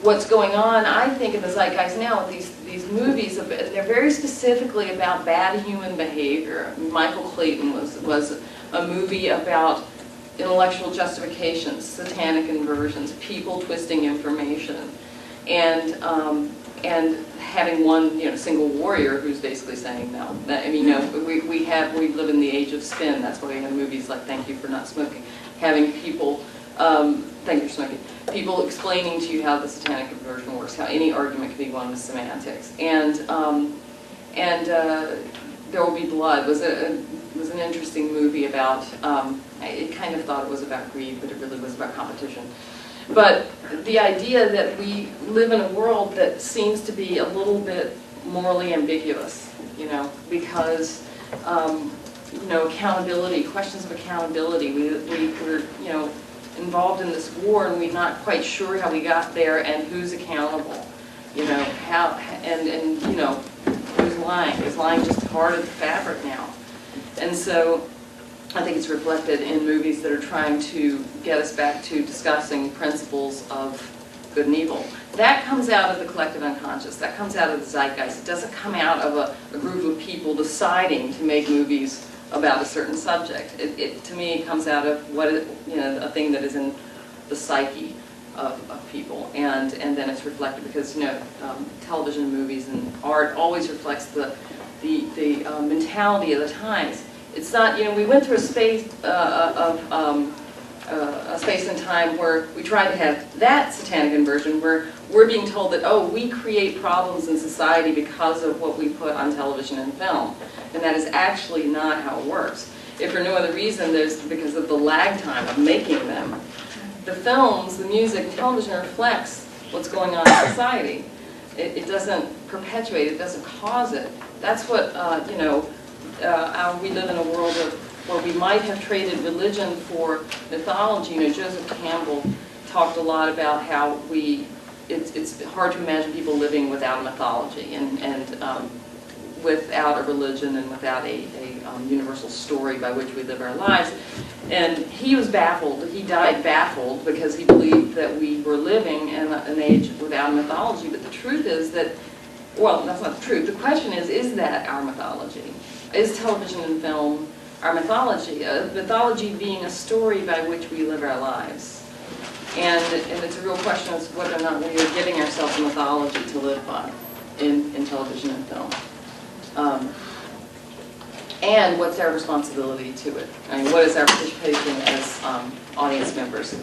what's going on, I think, in the zeitgeist now with these movies, they're very specifically about bad human behavior. Michael Clayton was a movie about intellectual justifications, satanic inversions, people twisting information, and having one single warrior who's basically saying no. That, I mean, we live in the age of spin. That's why we have movies like Thank You for Not Smoking, having people thank you for smoking. People explaining to you how the satanic inversion works, how any argument can be won with semantics, and There Will Be Blood was an interesting movie about. I kind of thought it was about greed, but it really was about competition. But the idea that we live in a world that seems to be a little bit morally ambiguous, because accountability, questions of accountability. We're involved in this war, and we're not quite sure how we got there and who's accountable. How and who's lying? Is lying just part of the fabric now? And so I think it's reflected in movies that are trying to get us back to discussing principles of good and evil. That comes out of the collective unconscious. That comes out of the zeitgeist. It doesn't come out of a group of people deciding to make movies about a certain subject. To me, it comes out of a thing that is in the psyche of people, and then it's reflected because television, movies, and art always reflects the mentality of the times. It's not we went through a space space and time where we tried to have that satanic inversion, where we're being told that we create problems in society because of what we put on television and film. And that is actually not how it works. If for no other reason, because of the lag time of making them. The films, the music, and television reflects what's going on in society. It doesn't perpetuate it, doesn't cause it. That's what, we live in a world where we might have traded religion for mythology. Joseph Campbell talked a lot about how it's hard to imagine people living without a mythology and without a religion and without a universal story by which we live our lives. And he was baffled. He died baffled because he believed that we were living in an age without a mythology. But the truth is that, well, that's not the truth. The question is that our mythology? Is television and film our mythology? Mythology being a story by which we live our lives. And it's a real question as to whether or not we are giving ourselves a mythology to live by in television and film. And what's our responsibility to it? I mean, what is our participation as audience members?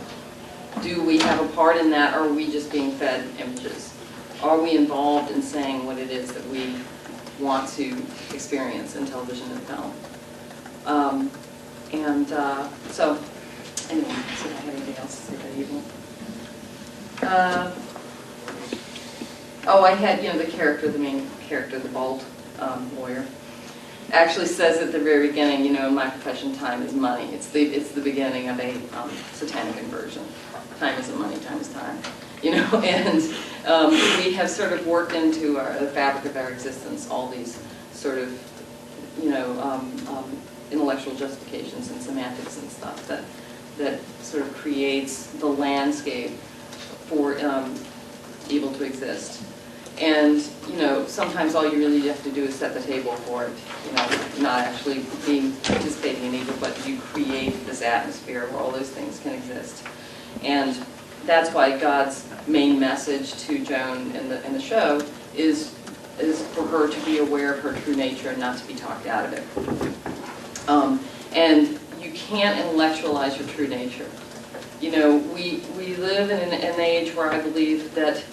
Do we have a part in that, or are we just being fed images? Are we involved in saying what it is that we want to experience in television and film? So, anyway, so I have anything else to say that evening? I had, the main character, the bald lawyer, actually says at the very beginning, in my profession, time is money. It's the beginning of a satanic inversion. Time isn't money, time is time. And we have sort of worked into the fabric of our existence all these sort of, intellectual justifications and semantics and stuff that sort of creates the landscape for evil to exist. And, sometimes all you really have to do is set the table for it, not actually participating in evil, but you create this atmosphere where all those things can exist. And that's why God's main message to Joan in the show is for her to be aware of her true nature and not to be talked out of it. And you can't intellectualize your true nature. We live in an age where I believe that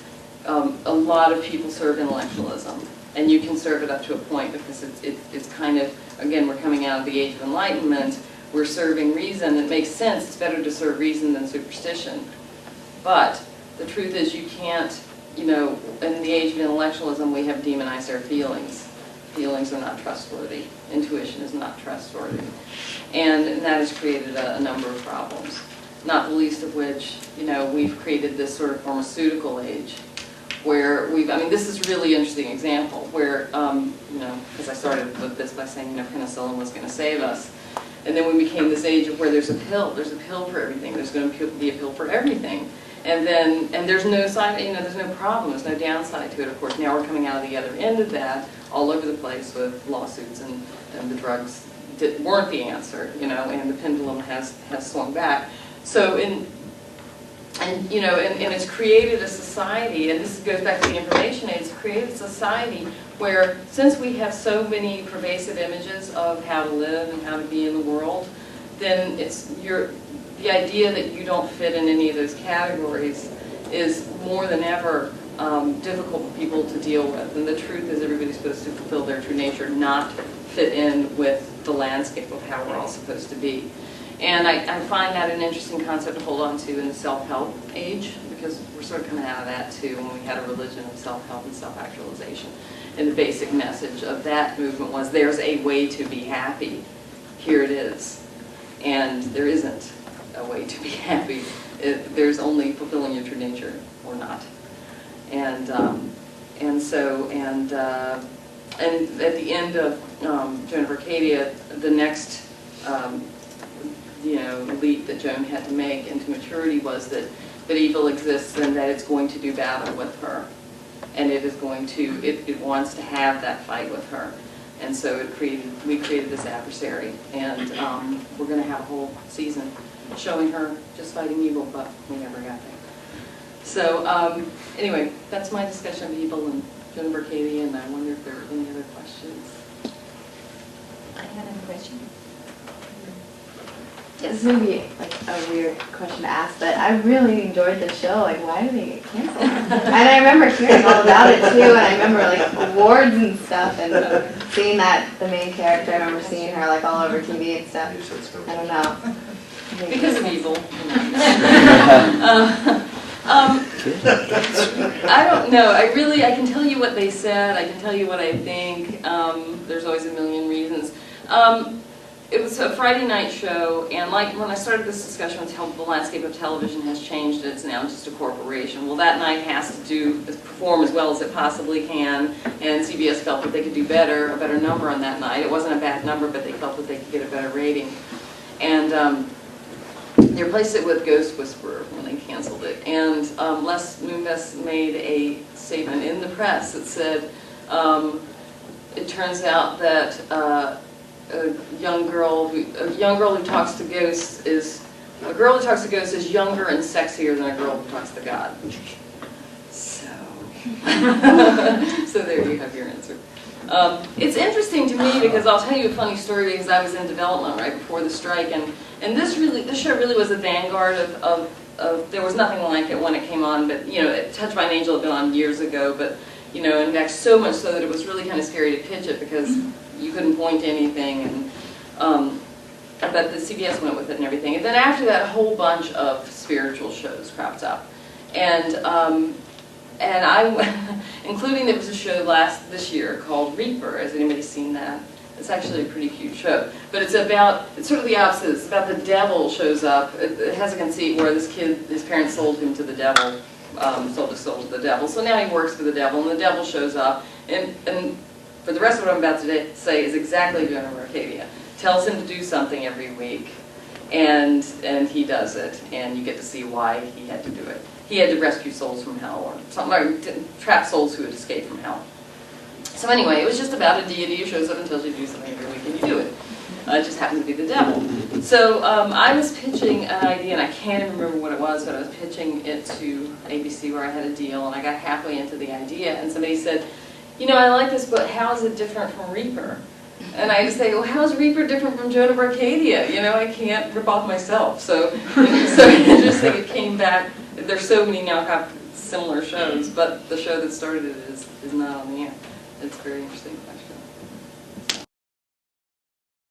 a lot of people serve intellectualism, and you can serve it up to a point because it's kind of, again, we're coming out of the age of enlightenment, we're serving reason. It makes sense, it's better to serve reason than superstition. But the truth is you can't, in the age of intellectualism we have demonized our feelings. Feelings are not trustworthy. Intuition is not trustworthy. And that has created a number of problems, not the least of which, we've created this sort of pharmaceutical age where this is a really interesting example where, because I started with this by saying, penicillin was going to save us. And then we became this age of where there's a pill for everything. There's going to be a pill for everything. And there's no side, there's no problem, there's no downside to it. Of course, now we're coming out of the other end of that, all over the place with lawsuits and the drugs that weren't the answer, and the pendulum has swung back. So and it's created a society, and this goes back to the information age, it's created a society where, since we have so many pervasive images of how to live and how to be in the world, then the idea that you don't fit in any of those categories is more than ever difficult for people to deal with. And the truth is, everybody's supposed to fulfill their true nature, not fit in with the landscape of how we're all supposed to be. And I find that an interesting concept to hold on to in the self-help age, because we're sort of coming out of that too, when we had a religion of self-help and self-actualization. And the basic message of that movement was, there's a way to be happy. Here it is. And there isn't a way to be happy. There's only fulfilling your true nature or not. And at the end of Joan of Arcadia, the next leap that Joan had to make into maturity was that evil exists and that it's going to do battle with her, and it wants to have that fight with her. And so we created this adversary, and we're going to have a whole season showing her just fighting evil, but we never got there. So anyway, that's my discussion of evil and Joan of Arcadia, and I wonder if there are any other questions. I had a question. This may be like a weird question to ask, but I really enjoyed the show. Like, why did they get canceled? And I remember hearing all about it too, and I remember like awards and stuff, and seeing that the main character. I remember seeing her like all over TV and stuff. I don't know. Because of evil. I don't know. I can tell you what they said. I can tell you what I think. There's always a million reasons. It was a Friday night show, and like when I started this discussion with how the landscape of television has changed, it's now just a corporation. Well, that night has to perform as well as it possibly can, and CBS felt that they could do a better number on that night. It wasn't a bad number, but they felt that they could get a better rating. And they replaced it with Ghost Whisperer when they canceled it. And Les Moonves made a statement in the press that said, it turns out that a young girl who talks to ghosts is younger and sexier than a girl who talks to God. So, so there you have your answer. It's interesting to me because I'll tell you a funny story, because I was in development right before the strike, and this show really was a vanguard of there was nothing like it when it came on, but Touched by an Angel had been on years ago, but in fact so much so that it was really kind of scary to pitch it because you couldn't point to anything, and but the CBS went with it and everything. And then after that, a whole bunch of spiritual shows cropped up, and I, including there was a show this year called Reaper. Has anybody seen that? It's actually a pretty cute show, but it's sort of the opposite. It's about the devil shows up. It has a conceit where this kid, his parents sold him to the devil, sold his soul to the devil. So now he works for the devil, and the devil shows up, and for the rest of what I'm about to say is exactly Joan of Arcadia. Tells him to do something every week, and he does it, and you get to see why he had to do it. He had to rescue souls from hell, or something, or trap souls who had escaped from hell. So anyway, it was just about a deity who shows up and tells you to do something every week, and you do it. It just happened to be the devil. So I was pitching an idea, and I can't even remember what it was, but I was pitching it to ABC where I had a deal, and I got halfway into the idea, and somebody said, I like this, but how is it different from Reaper? And I say, well, how is Reaper different from Joan of Arcadia? I can't rip off myself. So interesting, it came back. There's so many now similar shows, but the show that started it is not on the air. It's a very interesting question.